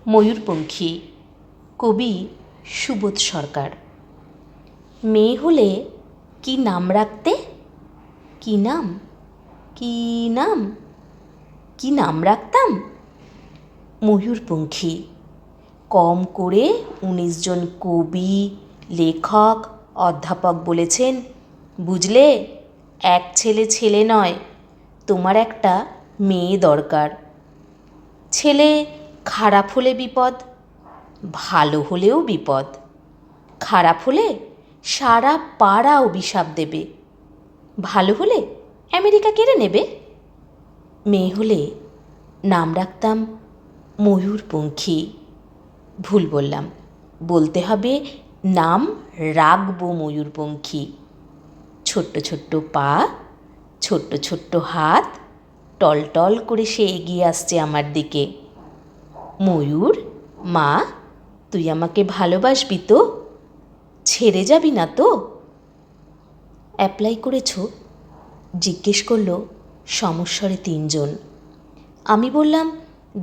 ময়ূরপঙ্খী, কবি সুবোধ সরকার। মেয়ে হলে কি নাম রাখতে? কি নাম, কি নাম, কি নাম রাখতাম? ময়ূরপঙ্খী। কম করে 19 জন কবি, লেখক, অধ্যাপক বলেছেন, বুঝলে, এক ছেলে ছেলে নয়, তোমার একটা মেয়ে দরকার। ছেলে খারাপ হলে বিপদ, ভালো হলেও বিপদ। খারাপ হলে সারা পাড়া অভিশাপ দেবে, ভালো হলে আমেরিকা কেড়ে নেবে। মেয়ে হলে নাম রাখতাম ময়ূরপঙ্খী। ভুল বললাম, বলতে হবে নাম রাখবো ময়ূরপঙ্খী। ছোট্ট ছোট্ট পা, ছোট্ট ছোট্ট হাত, টলটল করে সে এগিয়ে আসছে আমার দিকে। ময়ূর, মা, তুই আমাকে ভালোবাসবি তো? ছেড়ে যাবি না তো? অ্যাপ্লাই করেছ? জিজ্ঞেস করলো সমস্বরে 3 জন। আমি বললাম,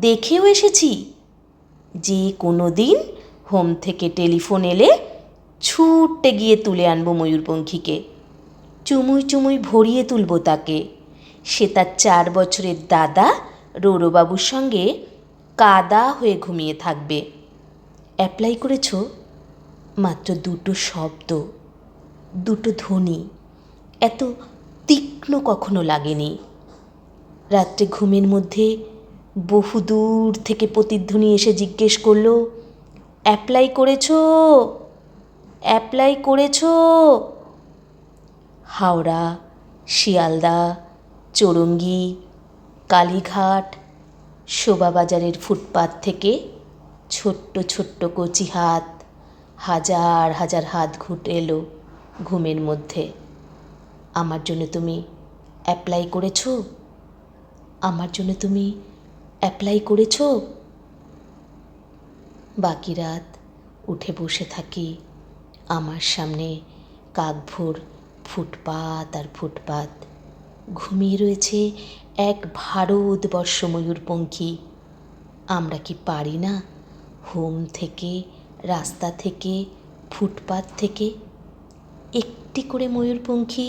দেখেও এসেছি। যে কোনো দিন হোম থেকে টেলিফোন এলে ছুটে গিয়ে তুলে আনবো ময়ূরপঙ্খীকে। চুমুই চুমুই ভরিয়ে তুলব তাকে। সে তার 4 বছরের দাদা রৌরবাবুর সঙ্গে কাদা হয়ে ঘুমিয়ে থাকবে। অ্যাপ্লাই করেছ? মাত্র 2টো শব্দ, 2টো ধ্বনি, এত তীক্ষ্ণ কখনো লাগেনি। রাত্রে ঘুমের মধ্যে বহুদূর থেকে প্রতিধ্বনি এসে জিজ্ঞেস করলো, অ্যাপ্লাই করেছ? অ্যাপ্লাই করেছ? হাওড়া, শিয়ালদা, চৌরঙ্গি, কালীঘাট, শোভাবাজারের ফুটপাত থেকে ছোট্ট ছোট্ট কচি হাত, হাজার হাজার হাত ঘুটে এলো ঘুমের মধ্যে। আমার জন্য তুমি অ্যাপ্লাই করেছ? আমার জন্য তুমি অ্যাপ্লাই করেছ? বাকি রাত উঠে বসে থাকি আমার সামনে কাকভোর ফুটপাত আর ফুটপাত। ঘুমিয়ে রয়েছে এক ভারতবর্ষ ময়ূরপঙ্খী। আমরা কি পারি না হোম থেকে, রাস্তা থেকে, ফুটপাত থেকে একটি করে ময়ূরপঙ্খী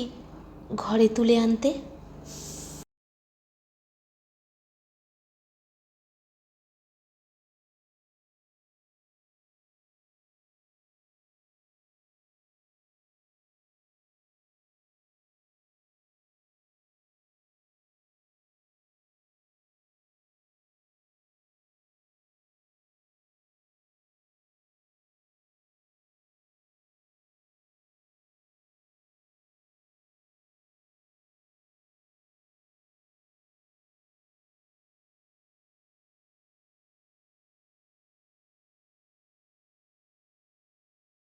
ঘরে তুলে আনতে?